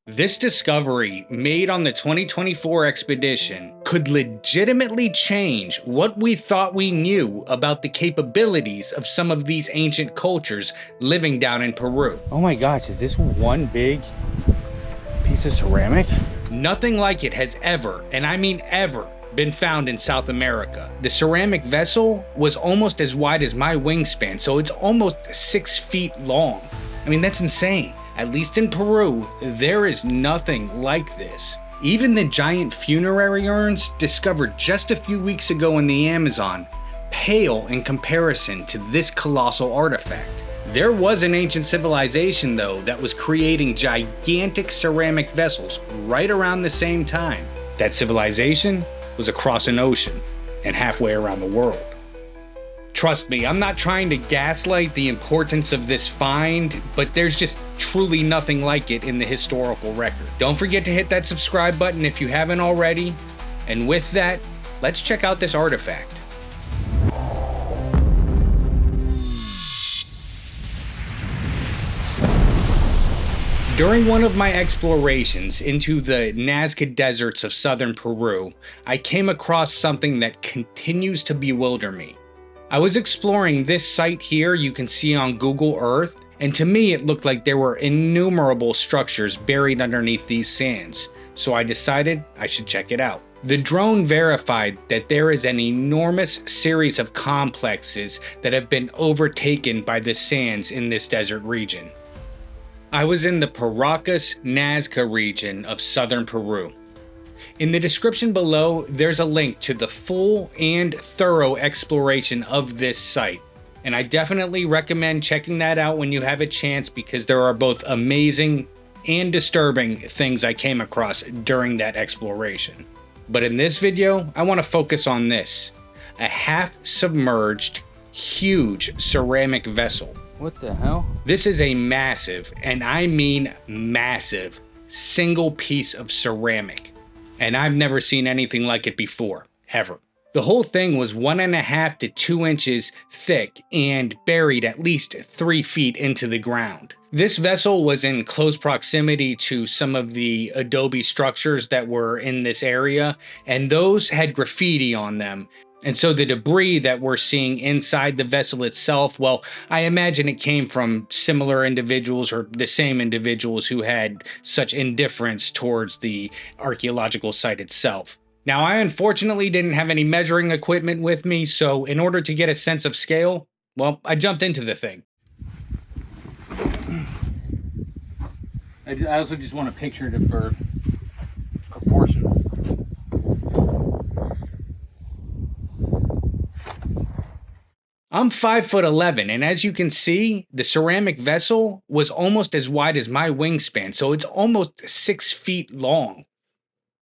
This discovery, made on the 2024 expedition, could legitimately change what we thought we knew about the capabilities of some of these ancient cultures living down in Peru. Oh my gosh, is this one big piece of ceramic? Nothing like it has ever, and I mean ever, been found in South America. The ceramic vessel was almost as wide as my wingspan, so it's almost 6 feet long. I mean, that's insane. At least in Peru, there is nothing like this. Even the giant funerary urns discovered just a few weeks ago in the Amazon pale in comparison to this colossal artifact. There was an ancient civilization, though, that was creating gigantic ceramic vessels right around the same time. That civilization was across an ocean and halfway around the world. Trust me, I'm not trying to gaslight the importance of this find, but there's just truly nothing like it in the historical record. Don't forget to hit that subscribe button if you haven't already. And with that, let's check out this artifact. During one of my explorations into the Nazca Deserts of southern Peru, I came across something that continues to bewilder me. I was exploring this site here you can see on Google Earth, and to me it looked like there were innumerable structures buried underneath these sands, so I decided I should check it out. The drone verified that there is an enormous series of complexes that have been overtaken by the sands in this desert region. I was in the Paracas, Nazca region of southern Peru. In the description below, there's a link to the full and thorough exploration of this site, and I definitely recommend checking that out when you have a chance because there are both amazing and disturbing things I came across during that exploration. But in this video, I want to focus on this: a half-submerged, huge ceramic vessel. What the hell? This is a massive, and I mean massive, single piece of ceramic. And I've never seen anything like it before, ever. The whole thing was 1.5 to 2 inches thick and buried at least 3 feet into the ground. This vessel was in close proximity to some of the adobe structures that were in this area, and those had graffiti on them. And so the debris that we're seeing inside the vessel itself, well, I imagine it came from similar individuals or the same individuals who had such indifference towards the archaeological site itself. Now, I unfortunately didn't have any measuring equipment with me, so in order to get a sense of scale, well, I jumped into the thing. I also just want to picture it for proportion. I'm 5'11", and as you can see, the ceramic vessel was almost as wide as my wingspan, so it's almost 6 feet long.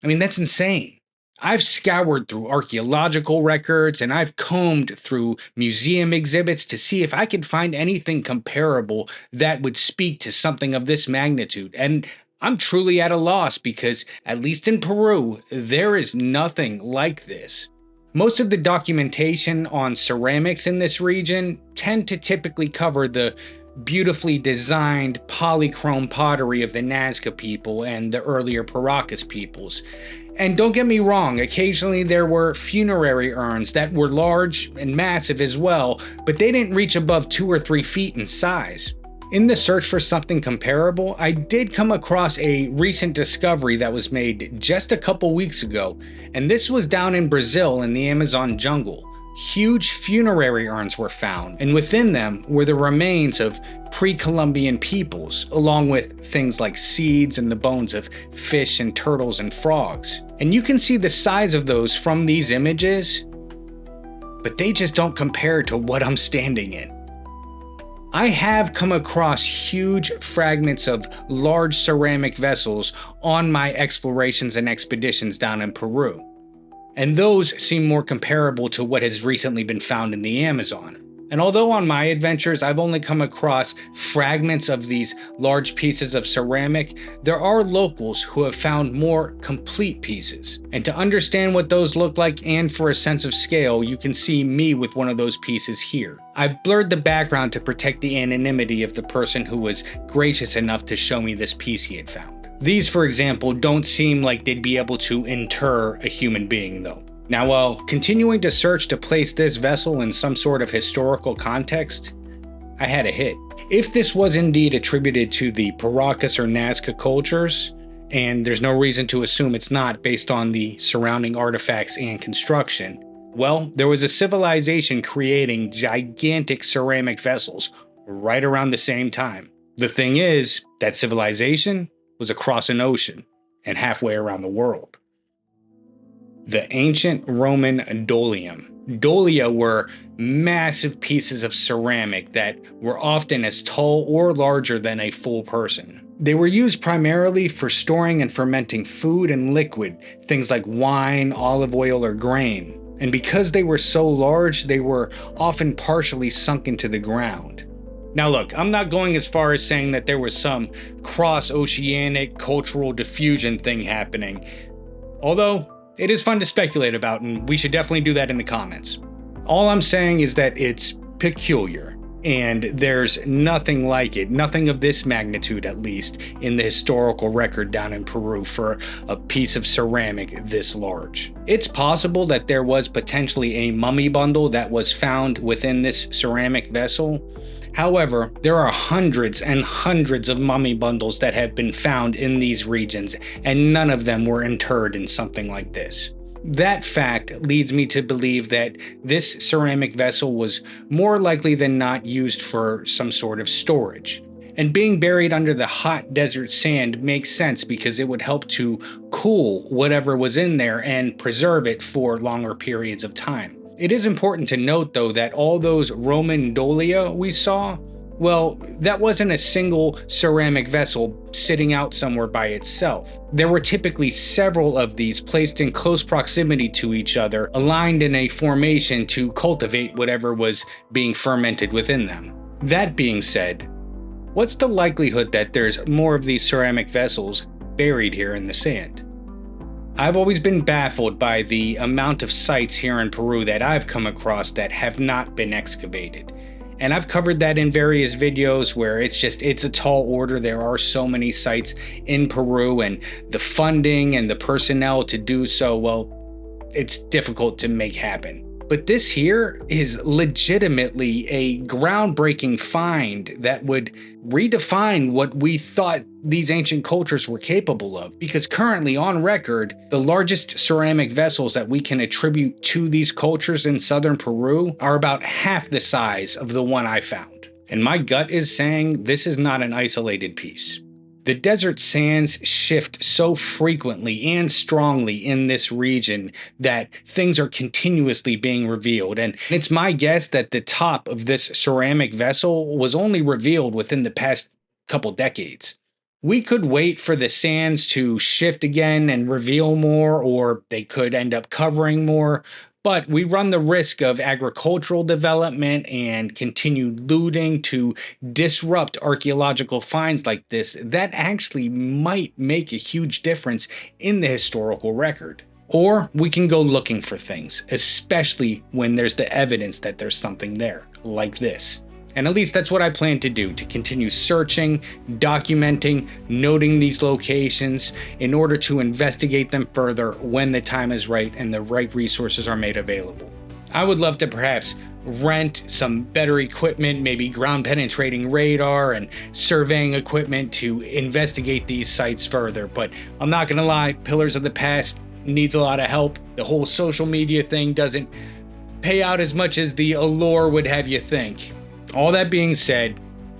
I mean, that's insane. I've scoured through archaeological records and I've combed through museum exhibits to see if I could find anything comparable that would speak to something of this magnitude, and I'm truly at a loss because, at least in Peru, there is nothing like this. Most of the documentation on ceramics in this region tend to typically cover the beautifully designed polychrome pottery of the Nazca people and the earlier Paracas peoples. And don't get me wrong, occasionally there were funerary urns that were large and massive as well, but they didn't reach above 2 or 3 feet in size. In the search for something comparable, I did come across a recent discovery that was made just a couple weeks ago, and this was down in Brazil in the Amazon jungle. Huge funerary urns were found, and within them were the remains of pre-Columbian peoples, along with things like seeds and the bones of fish and turtles and frogs. And you can see the size of those from these images, but they just don't compare to what I'm standing in. I have come across huge fragments of large ceramic vessels on my explorations and expeditions down in Peru, and those seem more comparable to what has recently been found in the Amazon. And although on my adventures I've only come across fragments of these large pieces of ceramic, there are locals who have found more complete pieces. And to understand what those look like and for a sense of scale, you can see me with one of those pieces here. I've blurred the background to protect the anonymity of the person who was gracious enough to show me this piece he had found. These, for example, don't seem like they'd be able to inter a human being though. Now, while continuing to search to place this vessel in some sort of historical context, I had a hit. If this was indeed attributed to the Paracas or Nazca cultures, and there's no reason to assume it's not based on the surrounding artifacts and construction, well, there was a civilization creating gigantic ceramic vessels right around the same time. The thing is, that civilization was across an ocean and halfway around the world. The ancient Roman dolium. Dolia were massive pieces of ceramic that were often as tall or larger than a full person. They were used primarily for storing and fermenting food and liquid, things like wine, olive oil, or grain. And because they were so large, they were often partially sunk into the ground. Now look, I'm not going as far as saying that there was some cross-oceanic cultural diffusion thing happening, although it is fun to speculate about, and we should definitely do that in the comments. All I'm saying is that it's peculiar, and there's nothing like it, nothing of this magnitude at least, in the historical record down in Peru for a piece of ceramic this large. It's possible that there was potentially a mummy bundle that was found within this ceramic vessel. However, there are hundreds and hundreds of mummy bundles that have been found in these regions, and none of them were interred in something like this. That fact leads me to believe that this ceramic vessel was more likely than not used for some sort of storage. And being buried under the hot desert sand makes sense because it would help to cool whatever was in there and preserve it for longer periods of time. It is important to note though that all those Roman dolia we saw, well, that wasn't a single ceramic vessel sitting out somewhere by itself. There were typically several of these placed in close proximity to each other, aligned in a formation to cultivate whatever was being fermented within them. That being said, what's the likelihood that there's more of these ceramic vessels buried here in the sand? I've always been baffled by the amount of sites here in Peru that I've come across that have not been excavated. And I've covered that in various videos where it's a tall order. There are so many sites in Peru, and the funding and the personnel to do so, well, it's difficult to make happen. But this here is legitimately a groundbreaking find that would redefine what we thought these ancient cultures were capable of. Because currently on record, the largest ceramic vessels that we can attribute to these cultures in southern Peru are about half the size of the one I found. And my gut is saying this is not an isolated piece. The desert sands shift so frequently and strongly in this region that things are continuously being revealed, and it's my guess that the top of this ceramic vessel was only revealed within the past couple decades. We could wait for the sands to shift again and reveal more, or they could end up covering more, but we run the risk of agricultural development and continued looting to disrupt archaeological finds like this that actually might make a huge difference in the historical record. Or we can go looking for things, especially when there's the evidence that there's something there, like this. And at least that's what I plan to do, to continue searching, documenting, noting these locations in order to investigate them further when the time is right and the right resources are made available. I would love to perhaps rent some better equipment, maybe ground penetrating radar and surveying equipment to investigate these sites further, but I'm not gonna lie, Pillars of the Past needs a lot of help. The whole social media thing doesn't pay out as much as the allure would have you think. All that being said,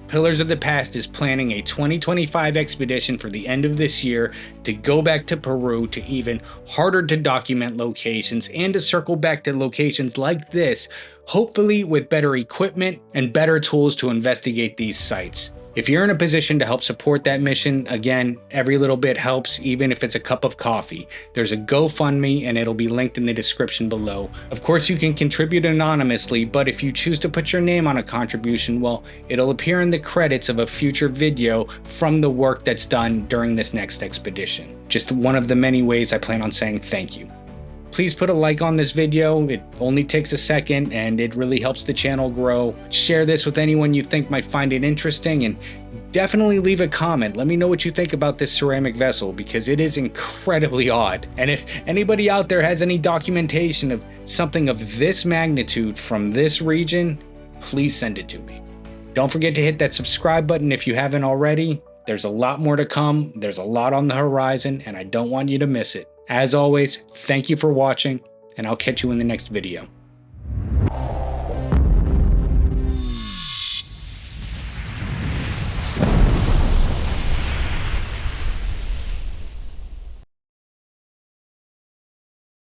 Pillars of the Past is planning a 2025 expedition for the end of this year to go back to Peru to even harder to document locations and to circle back to locations like this, hopefully with better equipment and better tools to investigate these sites. If you're in a position to help support that mission, again, every little bit helps, even if it's a cup of coffee. There's a GoFundMe and it'll be linked in the description below. Of course, you can contribute anonymously, but if you choose to put your name on a contribution, well, it'll appear in the credits of a future video from the work that's done during this next expedition. Just one of the many ways I plan on saying thank you. Please put a like on this video. It only takes a second and it really helps the channel grow. Share this with anyone you think might find it interesting, and definitely leave a comment. Let me know what you think about this ceramic vessel, because it is incredibly odd. And if anybody out there has any documentation of something of this magnitude from this region, please send it to me. Don't forget to hit that subscribe button if you haven't already. There's a lot more to come. There's a lot on the horizon, and I don't want you to miss it. As always, thank you for watching, and I'll catch you in the next video.